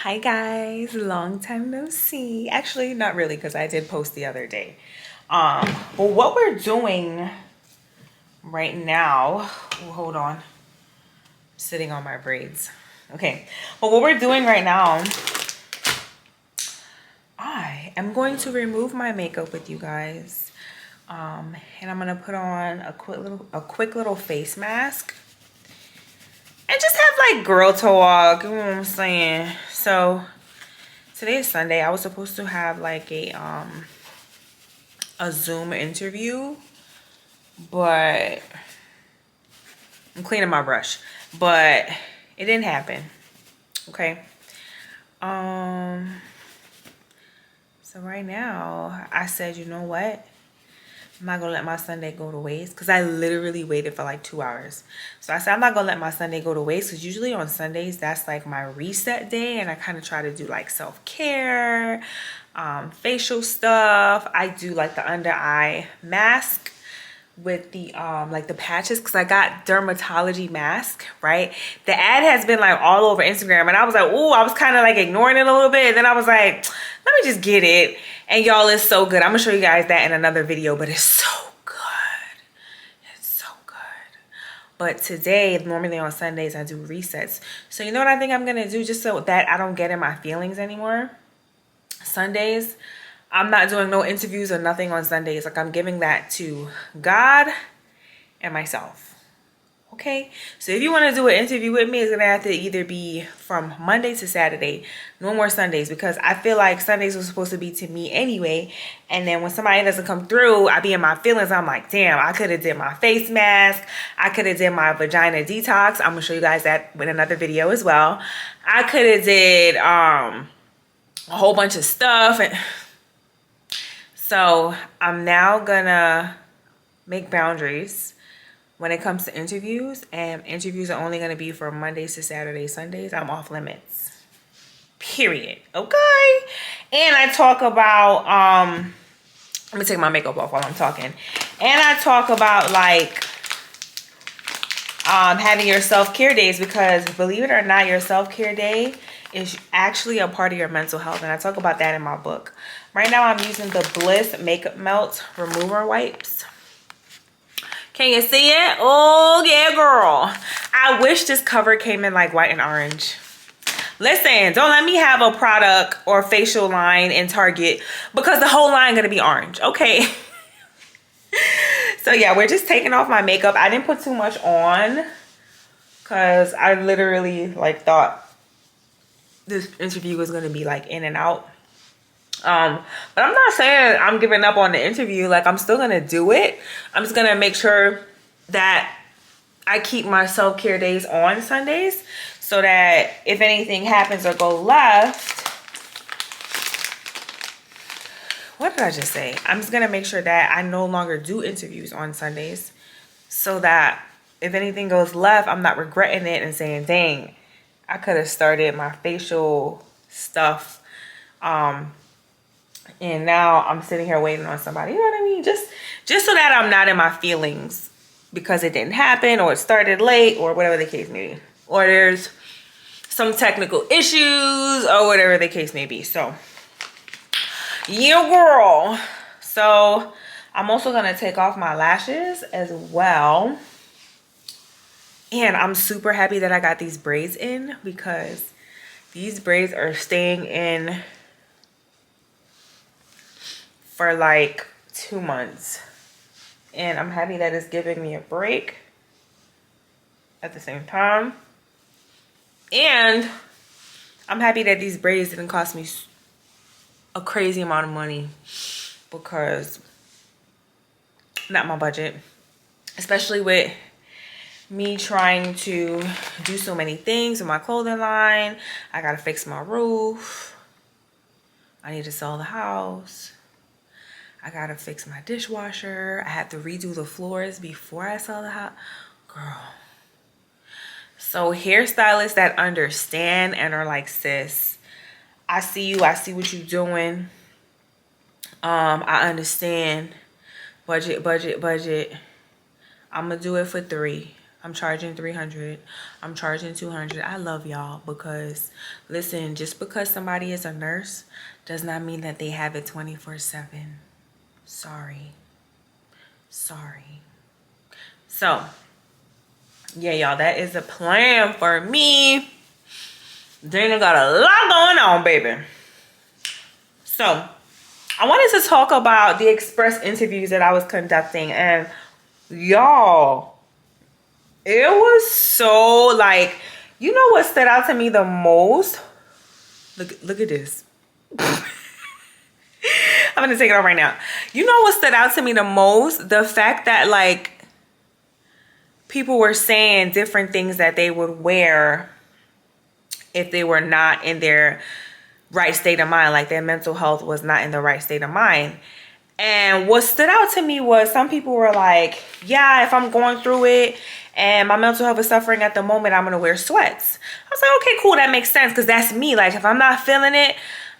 Hi guys, long time no see. Actually, not really, because I did post the other day. But what we're doing right now, oh, hold on, sitting on my braids. Okay, but what we're doing right now, I am going to remove my makeup with you guys. And I'm gonna put on a quick little face mask and just have like girl talk, you know what I'm saying? So today is Sunday. I was supposed to have like a Zoom interview, but I'm cleaning my brush, but it didn't happen. Okay. Um so right now I said, you know what? I'm not gonna let my Sunday go to waste, because I literally waited for like 2 hours. So I said I'm not gonna let my Sunday go to waste, because usually on Sundays that's like my reset day, and I kind of try to do like self-care, facial stuff. I do like the under eye mask with the like the patches, because I got dermatology mask, right? The ad has been like all over Instagram, and I was like, oh, I was kind of like ignoring it a little bit, and then I was like, let me just get it. And y'all, it's so good. I'm gonna show you guys that in another video, but it's so good. It's so good. But today, normally on Sundays, I do resets. So you know what I think I'm gonna do, just so that I don't get in my feelings anymore? Sundays, I'm not doing no interviews or nothing on Sundays. Like, I'm giving that to God and myself. Okay, so if you want to do an interview with me, it's gonna have to either be from Monday to Saturday, no more Sundays, because I feel like Sundays were supposed to be to me anyway. And then when somebody doesn't come through, I be in my feelings. I'm like, damn, I could have did my face mask, I could have did my vagina detox. I'm gonna show you guys that in another video as well. I could have did a whole bunch of stuff. And so I'm now gonna make boundaries when it comes to interviews, and interviews are only going to be from Mondays to Saturdays. Sundays, I'm off limits. Period. Okay. And I talk about, let me take my makeup off while I'm talking. And I talk about like having your self-care days, because believe it or not, your self-care day is actually a part of your mental health. And I talk about that in my book. Right now, I'm using the Bliss Makeup Melt Remover Wipes. Can you see it? Oh, yeah, girl. I wish this cover came in like white and orange. Listen, don't let me have a product or facial line in Target, because the whole line gonna be orange, okay? So yeah, we're just taking off my makeup. I didn't put too much on, because I literally like thought this interview was gonna be like in and out. But I'm not saying I'm giving up on the interview. Like, I'm still gonna do it. I'm just gonna make sure that I keep my self-care days on Sundays, so that if anything happens or go left, what did I just say? I'm just gonna make sure that I no longer do interviews on Sundays, so that if anything goes left, I'm not regretting it and saying, dang, I could have started my facial stuff and now I'm sitting here waiting on somebody. You know what I mean? Just so that I'm not in my feelings because it didn't happen, or it started late, or whatever the case may be, or there's some technical issues, or whatever the case may be. So yeah, girl. So I'm also gonna take off my lashes as well, and I'm super happy that I got these braids in, because these braids are staying in for like 2 months, and I'm happy that it's giving me a break at the same time. And I'm happy that these braids didn't cost me a crazy amount of money, because not my budget, especially with me trying to do so many things with my clothing line. I gotta fix my roof, I need to sell the house, I gotta fix my dishwasher, I have to redo the floors before I sell the house. Girl. So hairstylists that understand and are like, sis, I see you, I see what you're doing. I understand. Budget. I'm gonna do it for 3. I'm charging 300. I'm charging 200. I love y'all because, listen, just because somebody is a nurse does not mean that they have it 24/7. Sorry. Sorry. So, yeah, y'all, that is a plan for me. Dana got a lot going on, baby. So, I wanted to talk about the Express interviews that I was conducting, and y'all, it was so, like, you know what stood out to me the most? Look at this. I'm gonna take it off right now. You know what stood out to me the most? The fact that, like, people were saying different things that they would wear if they were not in their right state of mind, like their mental health was not in the right state of mind. And what stood out to me was some people were like, yeah, if I'm going through it and my mental health is suffering at the moment, I'm gonna wear sweats. I was like, okay, cool, that makes sense, because that's me. Like, if I'm not feeling it,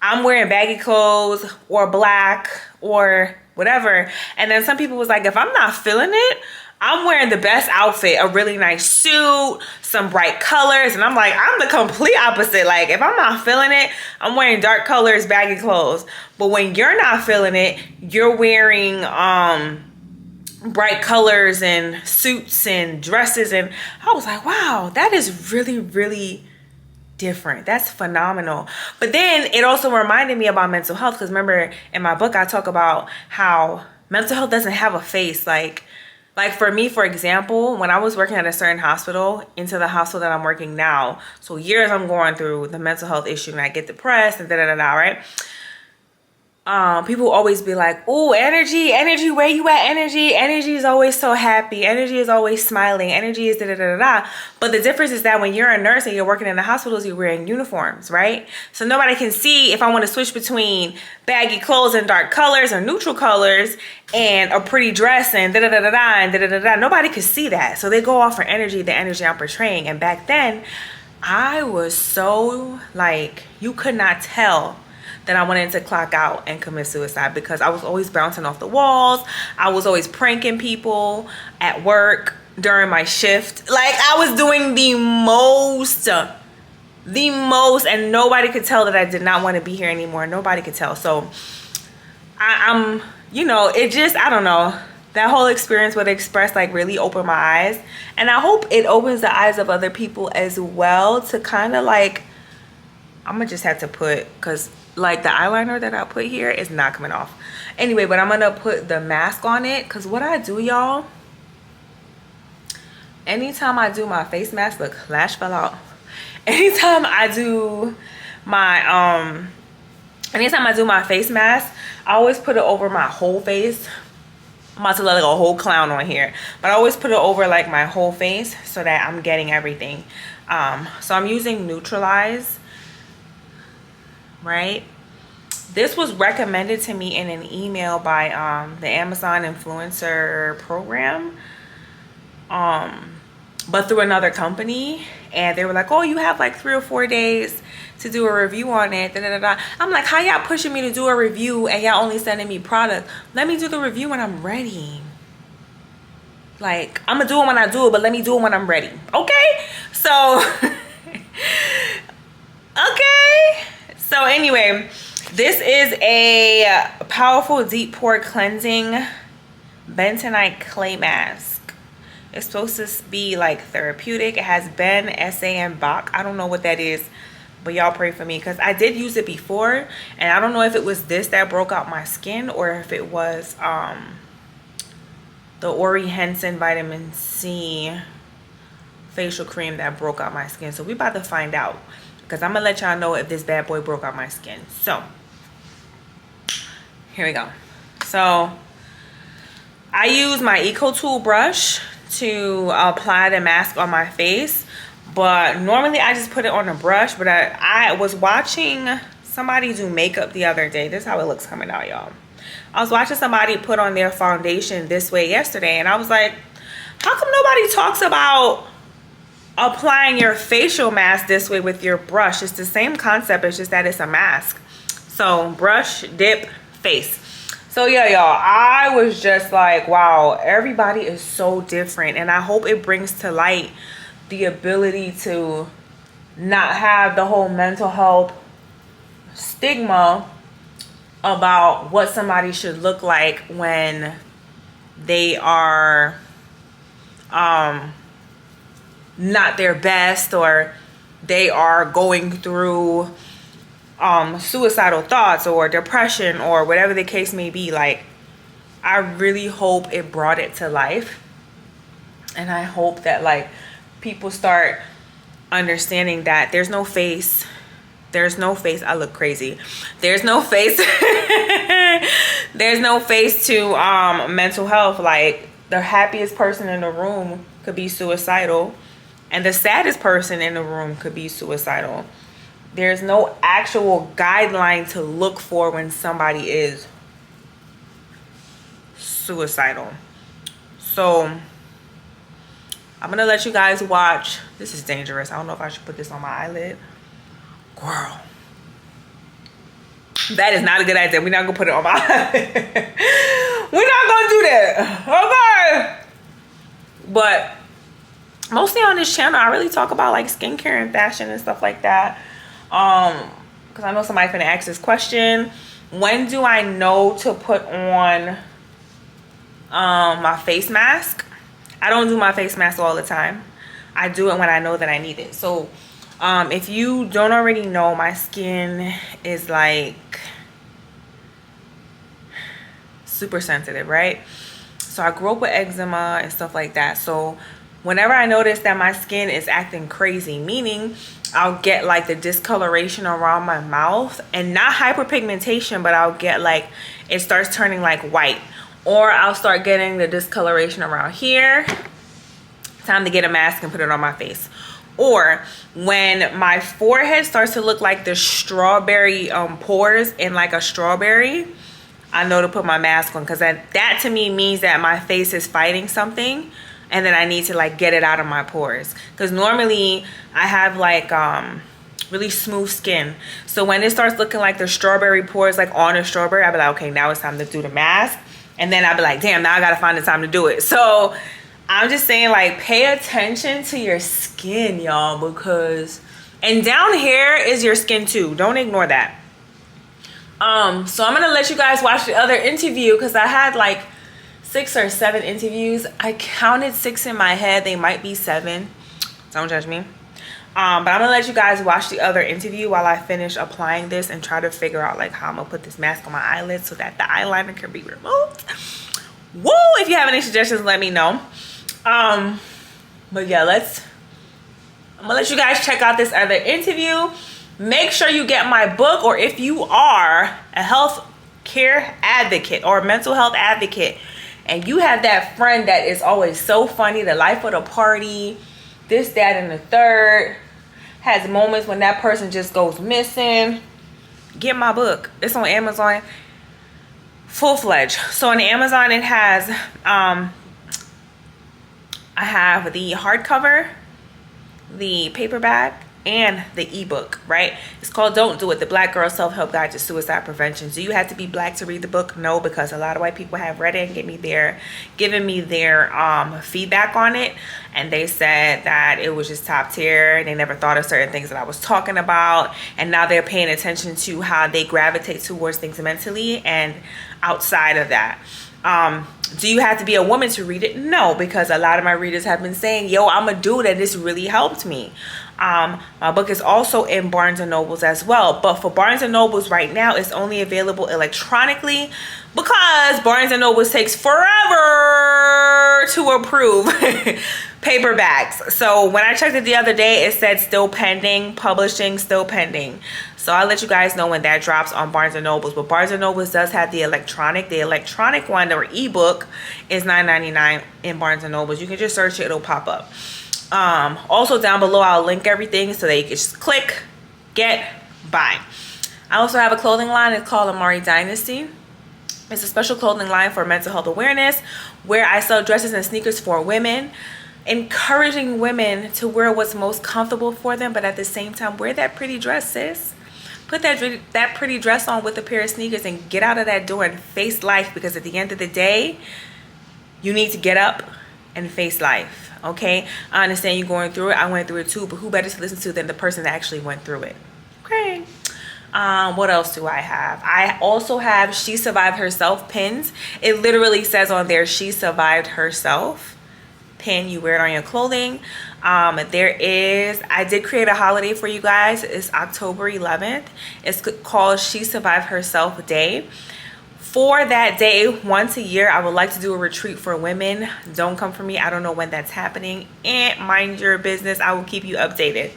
I'm wearing baggy clothes or black or whatever. And then some people was like, if I'm not feeling it, I'm wearing the best outfit, a really nice suit, some bright colors. And I'm like, I'm the complete opposite. Like, if I'm not feeling it, I'm wearing dark colors, baggy clothes. But when you're not feeling it, you're wearing bright colors and suits and dresses. And I was like, wow, that is really, really different. That's phenomenal. But then it also reminded me about mental health, because remember in my book I talk about how mental health doesn't have a face. Like for me, for example, when I was working at a certain hospital into the hospital that I'm working now, so years I'm going through the mental health issue and I get depressed and right? People always be like, oh, energy, where you at, energy is always so happy, energy is always smiling, energy is da-da-da-da-da. But the difference is that when you're a nurse and you're working in the hospitals, you're wearing uniforms, right? So nobody can see if I want to switch between baggy clothes and dark colors or neutral colors and a pretty dress and da-da-da-da-da and da-da-da-da. Nobody could see that. So they go off for energy, the energy I'm portraying. And back then, I was so, like, you could not tell that I wanted to clock out and commit suicide, because I was always bouncing off the walls. I was always pranking people at work during my shift. Like, I was doing the most, and nobody could tell that I did not want to be here anymore. Nobody could tell. So I'm, you know, it just, I don't know. That whole experience with Express like really opened my eyes. And I hope it opens the eyes of other people as well, to kind of like, I'm gonna just have to put, because like the eyeliner that I put here is not coming off anyway, but I'm gonna put the mask on it, because what I do, y'all, anytime I do my face mask, look, lash fell out. Anytime I do my face mask, I always put it over my whole face. I'm about to look like a whole clown on here, but I always put it over like my whole face so that I'm getting everything. So I'm using Neutralize, right? This was recommended to me in an email by the Amazon influencer program, but through another company. And they were like, oh, you have like 3 or 4 days to do a review on it. Da, da, da, da. I'm like, how y'all pushing me to do a review and y'all only sending me product? Let me do the review when I'm ready. Like, I'm gonna do it when I do it, but let me do it when I'm ready. Okay? So, okay. So anyway, this is a powerful deep pore cleansing bentonite clay mask. It's supposed to be like therapeutic. It has Ben, SA, and Bach. I don't know what that is, but y'all pray for me, because I did use it before, and I don't know if it was this that broke out my skin or if it was the Ori Henson vitamin C facial cream that broke out my skin. So we about to find out, because I'm gonna let y'all know if this bad boy broke out my skin. So here we go. So I use my Eco Tool brush to apply the mask on my face, but normally I just put it on a brush. But I was watching somebody do makeup the other day. This is how it looks coming out, y'all. I was watching somebody put on their foundation this way yesterday, and I was like, how come nobody talks about applying your facial mask this way with your brush? It's the same concept, it's just that it's a mask. So brush, dip, face. So yeah, y'all, I was just like, wow, everybody is so different. And I hope it brings to light the ability to not have the whole mental health stigma about what somebody should look like when they are not their best, or they are going through suicidal thoughts or depression or whatever the case may be. Like, I really hope it brought it to life, and I hope that like people start understanding that there's no face. I look crazy. There's no face. There's no face to mental health. Like, the happiest person in the room could be suicidal, and the saddest person in the room could be suicidal. There's no actual guideline to look for when somebody is suicidal. So I'm gonna let you guys watch. This is dangerous. I don't know if I should put this on my eyelid. Girl, that is not a good idea. We're not gonna put it on my eyelid. We're not gonna do that. Okay. But mostly on this channel, I really talk about like skincare and fashion and stuff like that. Because I know somebody's gonna ask this question: when do I know to put on my face mask? I don't do my face mask all the time. I do it when I know that I need it. So if you don't already know, my skin is like super sensitive, right? So I grew up with eczema and stuff like that. So whenever I notice that my skin is acting crazy, meaning I'll get like the discoloration around my mouth, and not hyperpigmentation, but I'll get like, it starts turning like white, or I'll start getting the discoloration around here. Time to get a mask and put it on my face. Or when my forehead starts to look like the strawberry pores in like a strawberry, I know to put my mask on, because that to me means that my face is fighting something, and then I need to like get it out of my pores. Because normally I have like really smooth skin, so when it starts looking like the strawberry pores like on a strawberry, I'll be like, okay, now it's time to do the mask. And then I'll be like, damn, now I gotta find the time to do it. So I'm just saying, like, pay attention to your skin, y'all, because, and down here is your skin too. Don't ignore that. So I'm gonna let you guys watch the other interview, because I had like 6 or 7 interviews. I counted 6 in my head. They might be 7. Don't judge me. But I'm gonna let you guys watch the other interview while I finish applying this and try to figure out like how I'm gonna put this mask on my eyelids so that the eyeliner can be removed. Woo! If you have any suggestions, let me know. But yeah, I'm gonna let you guys check out this other interview. Make sure you get my book, or if you are a health care advocate or a mental health advocate, and you have that friend that is always so funny, the life of the party, this, that, and the third, has moments when that person just goes missing, get my book. It's on Amazon, full-fledged. So on Amazon, it has I have the hardcover, the paperback, and the ebook, right? It's called Don't Do It, the Black Girl Self-Help Guide to Suicide Prevention. Do you have to be black to read the book? No, because a lot of white people have read it and given me their feedback on it, and they said that it was just top tier. They never thought of certain things that I was talking about, and now they're paying attention to how they gravitate towards things mentally and outside of that. Do you have to be a woman to read it? No, because a lot of my readers have been saying, yo, I'm a dude and this really helped me. My book is also in Barnes and Nobles as well, but for Barnes and Nobles right now, it's only available electronically because Barnes and Nobles takes forever to approve paperbacks. So when I checked it the other day, it said still pending, publishing, still pending. So I'll let you guys know when that drops on Barnes and Nobles. But Barnes and Nobles does have the electronic. The electronic one, or ebook, is $9.99 in Barnes and Nobles. You can just search it, it'll pop up. Also down below, I'll link everything so that you can just click, get, buy. I also have a clothing line. It's called Amari Dynasty. It's a special clothing line for mental health awareness, where I sell dresses and sneakers for women, encouraging women to wear what's most comfortable for them, but at the same time, wear that pretty dress, sis. Put that pretty dress on with a pair of sneakers and get out of that door and face life, because at the end of the day, you need to get up and face life, okay? I understand you going through it. I went through it too, but who better to listen to than the person that actually went through it, okay? What else do I have? I also have She Survived Herself pins. It literally says on there, She Survived Herself pin. You wear it on your clothing. I did create a holiday for you guys. It's October 11th. It's called She Survived Herself Day. For that day, once a year, I would like to do a retreat for women. Don't come for me. I don't know when that's happening. And mind your business. I will keep you updated.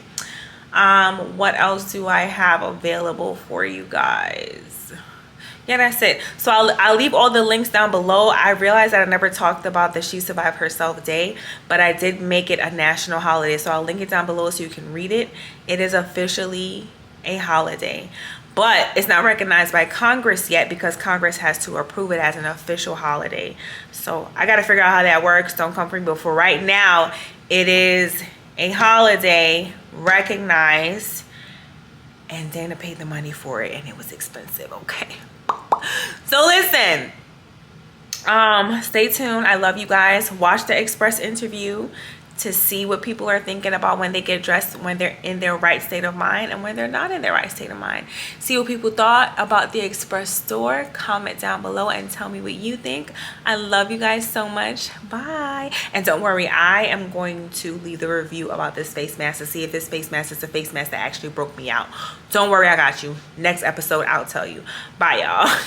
What else do I have available for you guys? Yeah, that's it. So I'll leave all the links down below. I realized that I never talked about the She Survived Herself Day, but I did make it a national holiday. So I'll link it down below so you can read it. It is officially a holiday, but it's not recognized by Congress yet because Congress has to approve it as an official holiday. So I got to figure out how that works. Don't come for me. But for right now, it is a holiday recognized, and Dana paid the money for it and it was expensive, okay? So listen, stay tuned. I love you guys. Watch the Express interview to see what people are thinking about when they get dressed, when they're in their right state of mind and when they're not in their right state of mind. See what people thought about the Express store. Comment down below and tell me what you think. I love you guys so much. Bye. And don't worry, I am going to leave the review about this face mask to see if this face mask is a face mask that actually broke me out. Don't worry, I got you. Next episode, I'll tell you. Bye, y'all.